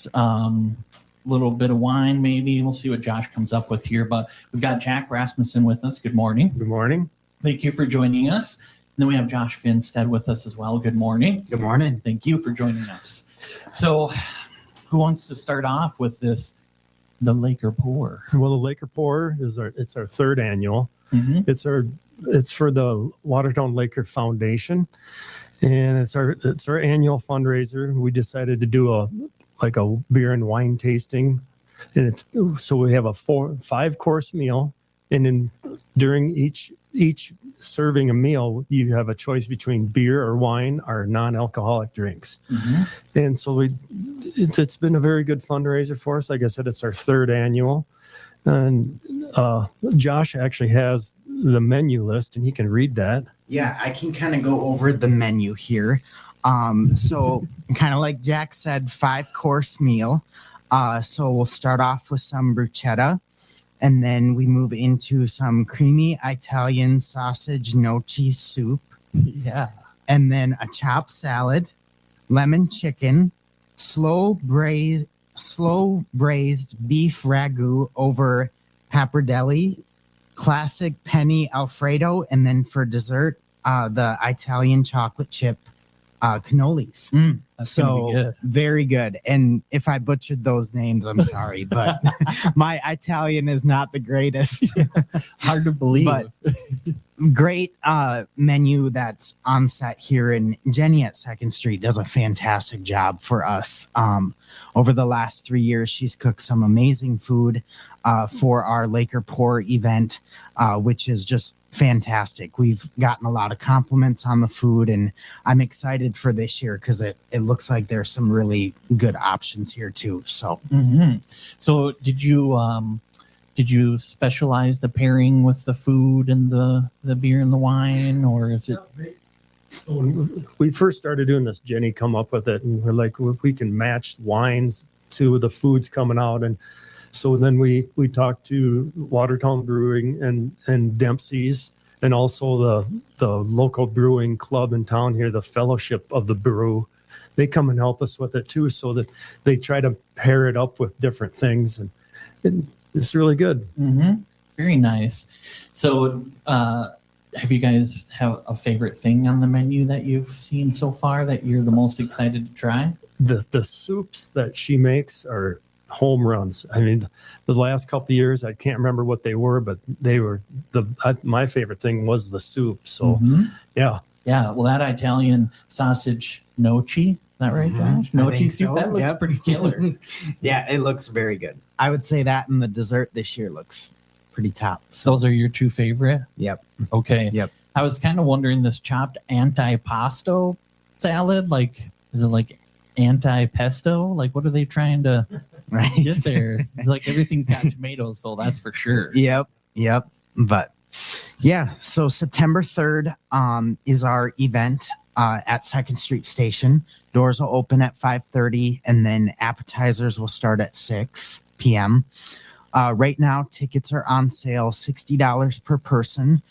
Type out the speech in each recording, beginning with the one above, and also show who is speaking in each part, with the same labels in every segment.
Speaker 1: beers, little bit of wine, maybe. We'll see what Josh comes up with here. But we've got Jack Rasmussen with us. Good morning.
Speaker 2: Good morning.
Speaker 1: Thank you for joining us. And then we have Josh Finstad with us as well. Good morning.
Speaker 3: Good morning.
Speaker 1: Thank you for joining us. So, who wants to start off with this? The Laker Pour.
Speaker 2: Well, the Laker Pour is our third annual.
Speaker 1: Mm-hmm.
Speaker 2: It's for the Watertown Laker Foundation, and it's our annual fundraiser. We decided to do a beer and wine tasting, and so we have a 5-course meal, and then during each serving a meal, you have a choice between beer or wine or non-alcoholic drinks.
Speaker 1: Mm-hmm.
Speaker 2: And so it's been a very good fundraiser for us. Like I said, it's our third annual. And Josh actually has the menu list, and he can read that.
Speaker 3: Yeah, I can kind of go over the menu here. So kind of like Jack said, 5-course meal. So we'll start off with some bruschetta, and then we move into some creamy Italian sausage gnocchi soup.
Speaker 1: Yeah.
Speaker 3: And then a chopped salad, lemon chicken, slow braised beef ragu over pappardelle, classic penny Alfredo, and then for dessert, the Italian chocolate chip cannolis.
Speaker 1: That's gonna be good.
Speaker 3: Very good. And if I butchered those names, I'm sorry, but my Italian is not the greatest.
Speaker 1: Hard to believe.
Speaker 3: But great menu that's on set here, and Jenny at Second Street does a fantastic job for us. Over the last 3 years, she's cooked some amazing food for our Laker Pour event, which is just fantastic. We've gotten a lot of compliments on the food, and I'm excited for this year because it looks like there's some really good options here too. So,
Speaker 1: So did you specialize the pairing with the food and the beer and the wine, or is it?
Speaker 2: When we first started doing this, Jenny come up with it, and we're like, well, if we can match wines to the foods coming out. And so then we talked to Watertown Brewing and Dempsey's, and also the local brewing club in town here, the Fellowship of the Brew. They come and help us with it too, so that they try to pair it up with different things, and it's really good.
Speaker 1: Mm-hmm. Very nice. So, have you guys have a favorite thing on the menu that you've seen so far that you're the most excited to try?
Speaker 2: The soups that she makes are home runs. I mean, the last couple of years, I can't remember what they were, but they were my favorite thing was the soup. So, yeah.
Speaker 1: Well, that Italian sausage gnocchi, is that right, Josh? Gnocchi soup,
Speaker 3: so.
Speaker 1: that looks pretty killer.
Speaker 3: yeah, it looks very good. I would say that, and the dessert this year looks pretty top.
Speaker 1: So those are your two favorite?
Speaker 3: Yep.
Speaker 1: Okay.
Speaker 3: Yep.
Speaker 1: I was kind of wondering, this chopped antipasto salad, is it like anti-pesto? Like, what are they trying to get there? It's like everything's got tomatoes, though, that's for sure.
Speaker 3: Yep. But yeah, so September 3rd is our event at Second Street Station. Doors will open at 5:30, and then appetizers will start at 6 p.m. Right now, tickets are on sale, $60 per person.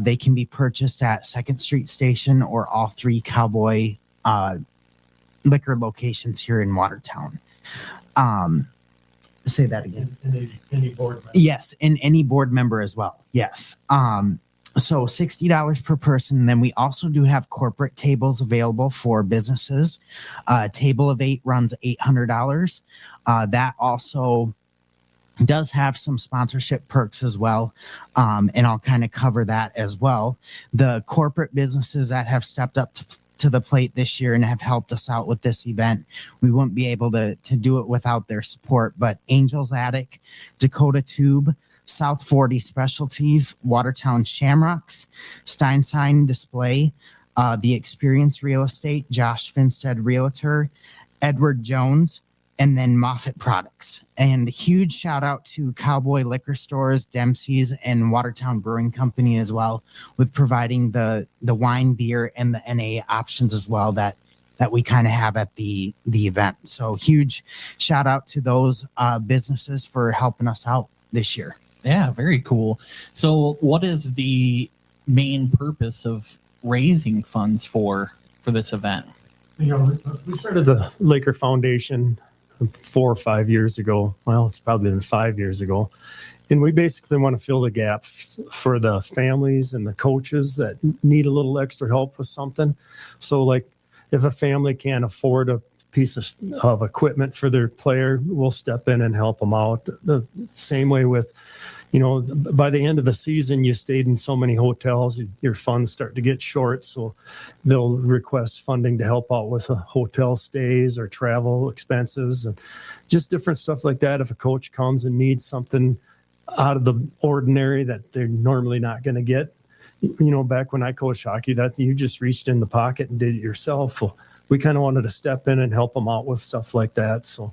Speaker 3: They can be purchased at Second Street Station or all 3 Cowboy liquor locations here in Watertown. Say that again.
Speaker 2: Any board member.
Speaker 3: Yes, and any board member as well. Yes. So $60 per person. Then we also do have corporate tables available for businesses. Table of 8 runs $800. That also does have some sponsorship perks as well. And I'll kind of cover that as well. The corporate businesses that have stepped up to the plate this year and have helped us out with this event, we wouldn't be able to do it without their support. But Angel's Attic, Dakota Tube, South 40 Specialties, Watertown Shamrocks, Steinsign Display, The Experience Real Estate, Josh Finstad Realtor, Edward Jones, and then Moffett Products. And huge shout out to Cowboy Liquor Stores, Dempsey's, and Watertown Brewing Company as well, with providing the wine, beer, and the NA options as well that we kind of have at the event. So huge shout out to those businesses for helping us out this year.
Speaker 1: Yeah, very cool. So what is the main purpose of raising funds for this event?
Speaker 2: You know, we started the Laker Foundation 4 or 5 years ago. Well, it's probably been 5 years ago. And we basically want to fill the gaps for the families and the coaches that need a little extra help with something. So like if a family can't afford a piece of equipment for their player, we'll step in and help them out. The same way with, by the end of the season, you stayed in so many hotels, your funds start to get short. So they'll request funding to help out with hotel stays or travel expenses and just different stuff like that. If a coach comes and needs something out of the ordinary that they're normally not going to get, back when I coached hockey, that you just reached in the pocket and did it yourself. Well, we kind of wanted to step in and help them out with stuff like that. So,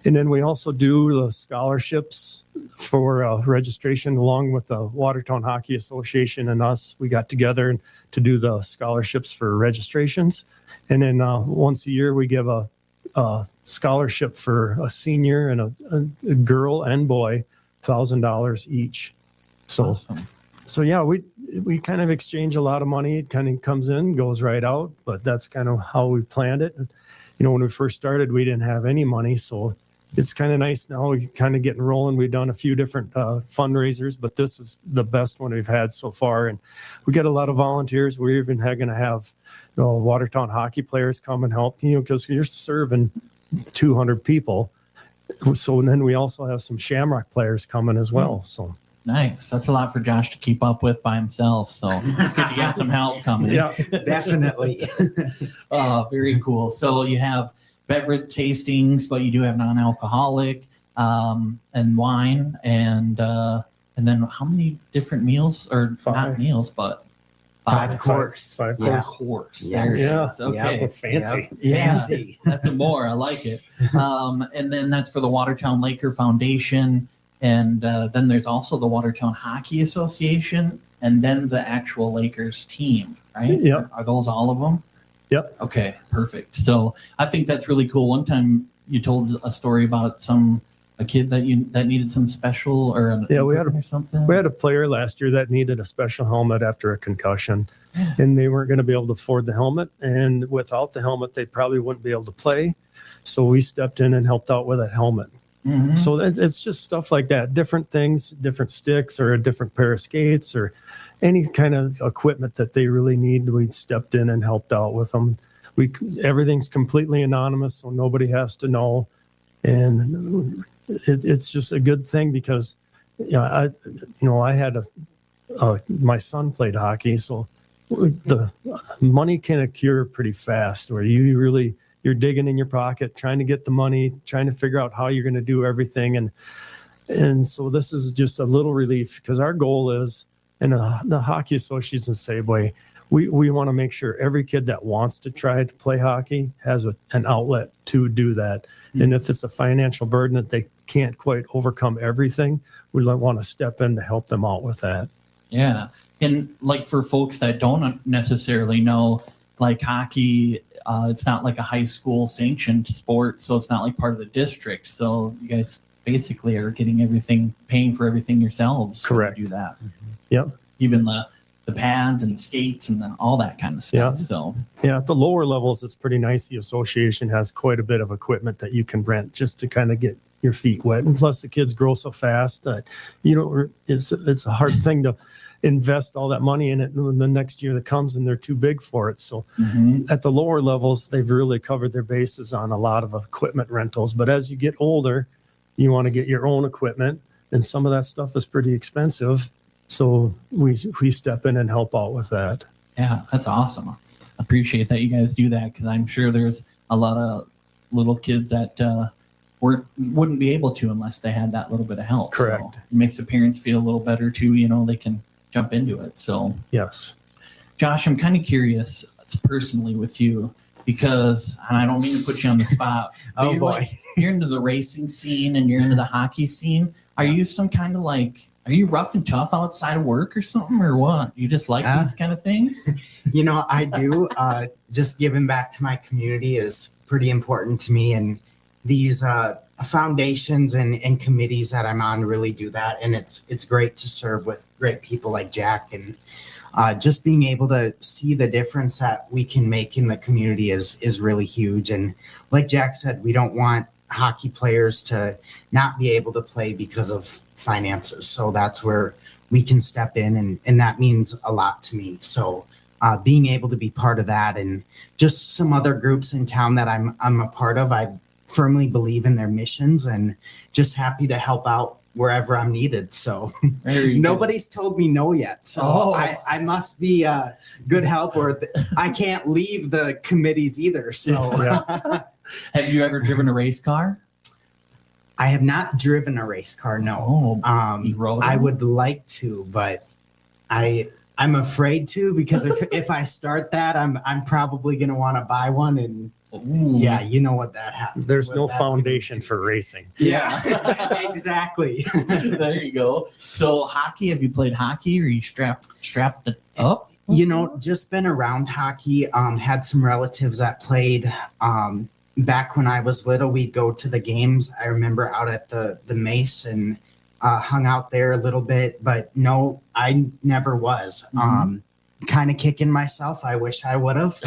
Speaker 2: and then we also do the scholarships for registration along with the Watertown Hockey Association and us. We got together to do the scholarships for registrations. And then once a year, we give a scholarship for a senior and a girl and boy, $1,000 each. So,
Speaker 1: Awesome.
Speaker 2: So yeah, we kind of exchange a lot of money. It kind of comes in, goes right out, but that's kind of how we planned it. When we first started, we didn't have any money, so it's kind of nice now. We kind of getting rolling. We've done a few different fundraisers, but this is the best one we've had so far, and we get a lot of volunteers. We're even going to have Watertown hockey players come and help, because you're serving 200 people. So then we also have some Shamrock players coming as well. So.
Speaker 1: Nice. That's a lot for Josh to keep up with by himself. So it's good to get some help coming.
Speaker 2: Yeah,
Speaker 3: Definitely.
Speaker 1: Very cool. So you have beverage tastings, but you do have non-alcoholic and wine, and then how many different meals, or
Speaker 2: 5.
Speaker 1: not meals, but
Speaker 3: 5 course.
Speaker 2: 5
Speaker 3: Yeah.
Speaker 2: course.
Speaker 1: course. There it
Speaker 2: Yeah.
Speaker 1: is. Okay.
Speaker 2: Yeah, fancy.
Speaker 1: Yeah.
Speaker 3: Fancy.
Speaker 1: That's a more. I like it. And then that's for the Watertown Laker Foundation. And then there's also the Watertown Hockey Association, and then the actual Lakers team, right?
Speaker 2: Yep.
Speaker 1: Are those all of them?
Speaker 2: Yep.
Speaker 1: Okay, perfect. So I think that's really cool. One time you told a story about a kid that needed some special or something.
Speaker 2: We had a player last year that needed a special helmet after a concussion, and they weren't going to be able to afford the helmet. And without the helmet, they probably wouldn't be able to play. So we stepped in and helped out with a helmet.
Speaker 1: Mhm.
Speaker 2: So it's just stuff like that, different things, different sticks or a different pair of skates or any kind of equipment that they really need. We stepped in and helped out with them. Everything's completely anonymous, so nobody has to know. And it's just a good thing because, I had my son played hockey, so the money can accrue pretty fast where you're digging in your pocket, trying to get the money, trying to figure out how you're going to do everything. And so this is just a little relief because our goal is, and the Hockey Association Safeway, we want to make sure every kid that wants to try to play hockey has an outlet to do that. Mm-hmm. And if it's a financial burden that they can't quite overcome everything, we want to step in to help them out with that.
Speaker 1: Yeah. And like for folks that don't necessarily know, like hockey, it's not like a high school sanctioned sport, so it's not like part of the district. So you guys basically are getting everything, paying for everything yourselves.
Speaker 2: Correct.
Speaker 1: To do that.
Speaker 2: Yep.
Speaker 1: Even the pads and skates and then all that kind of stuff.
Speaker 2: Yeah.
Speaker 1: So
Speaker 2: yeah, at the lower levels, it's pretty nice. The association has quite a bit of equipment that you can rent just to kind of get your feet wet. And plus, the kids grow so fast that it's a hard thing to invest all that money in it the next year that comes and they're too big for it. So at the lower levels, they've really covered their bases on a lot of equipment rentals. But as you get older, you want to get your own equipment, and some of that stuff is pretty expensive. So we step in and help out with that.
Speaker 1: yeah, that's awesome. I appreciate that you guys do that because I'm sure there's a lot of little kids that wouldn't be able to unless they had that little bit of help.
Speaker 2: Correct.
Speaker 1: So it makes the parents feel a little better too. They can jump into it. So
Speaker 2: Yes.
Speaker 1: Josh, I'm kind of curious personally with you because, and I don't mean to put you on the spot. But
Speaker 3: Oh, boy.
Speaker 1: You're into the racing scene and you're into the hockey scene. Are you some kind of are you rough and tough outside of work or something or what? You just like these kind of things?
Speaker 3: I do. Just giving back to my community is pretty important to me. And these foundations and committees that I'm on really do that. And it's great to serve with great people like Jack. And just being able to see the difference that we can make in the community is really huge. And like Jack said, we don't want hockey players to not be able to play because of finances. So that's where we can step in, and that means a lot to me. So being able to be part of that, and just some other groups in town that I'm a part of, I firmly believe in their missions, and just happy to help out wherever I'm needed. So nobody's told me no yet. So I must be a good help, or I can't leave the committees either. So
Speaker 1: Have you ever driven a race car?
Speaker 3: I have not driven a race car. No. I would like to, but I'm afraid to, because if I start that, I'm probably going to want to buy one, and yeah, you know what that happens.
Speaker 2: There's no foundation for racing.
Speaker 3: Yeah, exactly.
Speaker 1: There you go. So hockey, have you played hockey, or you strapped it up?
Speaker 3: You know, just been around hockey. Had some relatives that played. Back when I was little, we'd go to the games. I remember out at the Mace, and hung out there a little bit, but no, I never was. Kind of kicking myself. I wish I would have.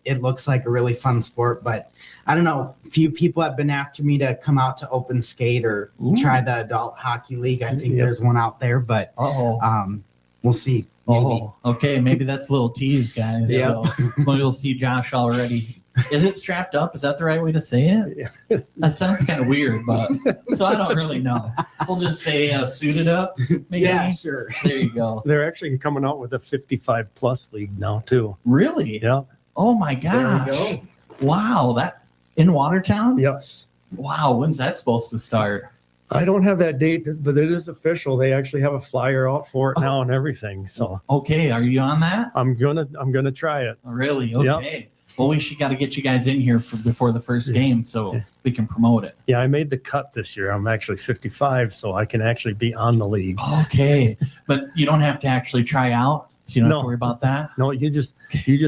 Speaker 3: It looks like a really fun sport, but I don't know. A few people have been after me to come out to open skate or try the adult hockey league. I think there's one out there, but we'll see. Maybe.
Speaker 1: Okay. Maybe that's a little tease, guys. So we'll see Josh already. Is it strapped up? Is that the right way to say it?
Speaker 2: Yeah.
Speaker 1: That sounds kind of weird, but so I don't really know. We'll just say suited up. Maybe.
Speaker 3: Yeah, sure.
Speaker 1: There you go.
Speaker 2: They're actually coming out with a 55 plus league now too.
Speaker 1: Really?
Speaker 2: Yeah.
Speaker 1: Oh my gosh.
Speaker 3: There we go.
Speaker 1: Wow. That in Watertown?
Speaker 2: Yes.
Speaker 1: Wow. When's that supposed to start?
Speaker 2: I don't have that date, but it is official. They actually have a flyer out for it now and everything. So
Speaker 1: Okay. Are you on that?
Speaker 2: I'm gonna try it.
Speaker 1: Really? Okay. Well, we got to get you guys in here before the first game so we can promote it.
Speaker 2: Yeah, I made the cut this year. I'm actually 55, so I can actually be on the league.
Speaker 1: Okay. But you don't have to actually try out, so you don't have to worry about that?
Speaker 2: No, you just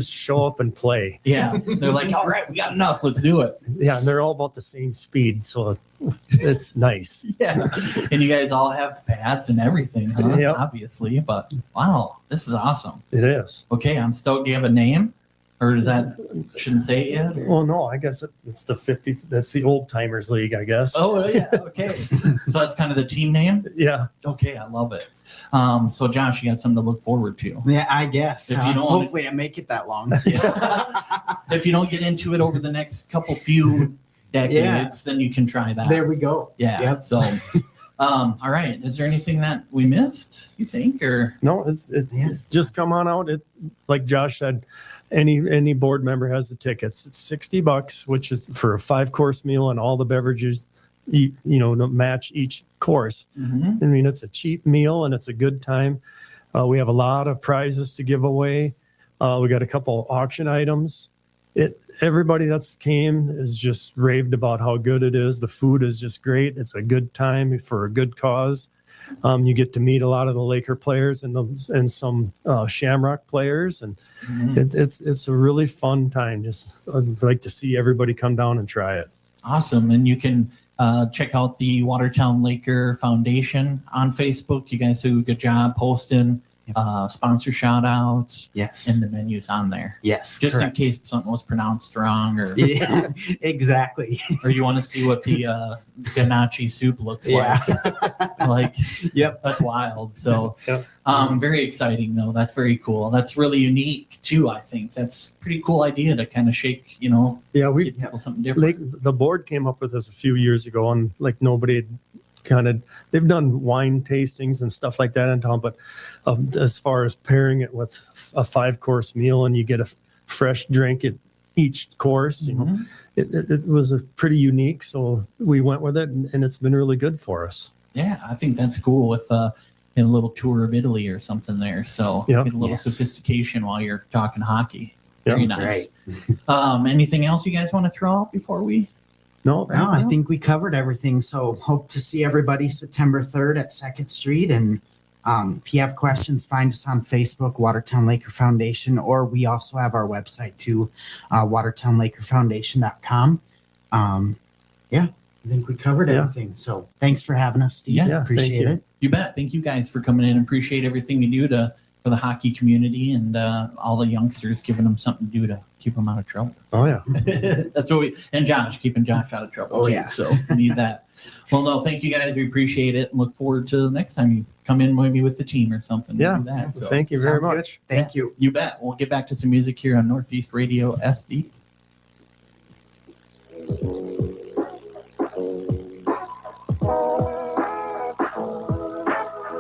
Speaker 2: show up and play.
Speaker 1: Yeah. They're like, all right, we got enough. Let's do it.
Speaker 2: Yeah, and they're all about the same speed, so it's nice.
Speaker 1: Yeah. And you guys all have pads and everything, huh?
Speaker 2: Yep.
Speaker 1: Obviously. But wow, this is awesome.
Speaker 2: It is.
Speaker 1: Okay, I'm stoked. Do you have a name? Or is that, shouldn't say it yet? Or?
Speaker 2: Well, no, I guess it's the 50. That's the old timers league, I guess.
Speaker 1: Oh, yeah. Okay. So that's kind of the team name?
Speaker 2: Yeah.
Speaker 1: Okay, I love it. So Josh, you got something to look forward to.
Speaker 3: Yeah, I guess.
Speaker 1: If you don't
Speaker 3: hopefully I make it that long.
Speaker 1: If you don't get into it over the next few decades, then you can try that.
Speaker 3: There we go.
Speaker 1: Yeah.
Speaker 3: Yep.
Speaker 1: So, all right. Is there anything that we missed, you think, or?
Speaker 2: No, just come on out. Like Josh said, any board member has the tickets. It's $60, which is for a 5-course meal and all the beverages, to match each course.
Speaker 1: Mm-hmm.
Speaker 2: I mean, it's a cheap meal and it's a good time. We have a lot of prizes to give away. We got a couple auction items. Everybody that's came is just raved about how good it is. The food is just great. It's a good time for a good cause. You get to meet a lot of the Laker players and some Shamrock players, and it's a really fun time. Just I'd like to see everybody come down and try it.
Speaker 1: Awesome. And you can check out the Watertown Laker Foundation on Facebook. You guys do a good job posting sponsor shout outs and the menus on there.
Speaker 3: Yes.
Speaker 1: Just
Speaker 3: correct.
Speaker 1: in case something was pronounced wrong or
Speaker 3: Yeah, exactly.
Speaker 1: or you want to see what the ganache soup looks like. Like,
Speaker 3: Yep.
Speaker 1: that's wild. So
Speaker 2: Yep.
Speaker 1: very exciting though. That's very cool. That's really unique too, I think. That's a pretty cool idea to kind of shake,
Speaker 2: Yeah,
Speaker 1: give people something different.
Speaker 2: the board came up with this a few years ago, and like nobody had they've done wine tastings and stuff like that in town, but as far as pairing it with a 5-course meal and you get a fresh drink at each course, it was a pretty unique. So we went with it, and it's been really good for us.
Speaker 1: Yeah, I think that's cool with a little tour of Italy or something there. So
Speaker 2: Yep.
Speaker 1: get a little sophistication while you're talking hockey.
Speaker 2: Yep.
Speaker 1: Very
Speaker 3: That's
Speaker 1: nice. Anything else you guys want to throw out before we?
Speaker 2: No,
Speaker 3: No, I think we covered everything. So hope to see everybody September 3rd at 2nd Street. And if you have questions, find us on Facebook, Watertown Laker Foundation, or we also have our website too, watertownlakerfoundation.com. I think we covered everything. So thanks for having us, Steve.
Speaker 1: Yeah,
Speaker 2: thank
Speaker 3: appreciate
Speaker 2: you.
Speaker 3: it.
Speaker 1: You bet. Thank you guys for coming in. Appreciate everything you do to for the hockey community and all the youngsters, giving them something to do to keep them out of trouble.
Speaker 2: Oh yeah.
Speaker 1: That's what and Josh, keeping Josh out of trouble.
Speaker 3: Oh,
Speaker 1: too,
Speaker 3: yeah.
Speaker 1: So we need that. Well, no, thank you guys. We appreciate it and look forward to the next time you come in maybe with the team or something.
Speaker 2: Yeah.
Speaker 1: Do that. So,
Speaker 2: Thank you very
Speaker 3: Sounds good.
Speaker 2: much.
Speaker 3: Thank you.
Speaker 1: you bet. We'll get back to some music here on Northeast Radio SD.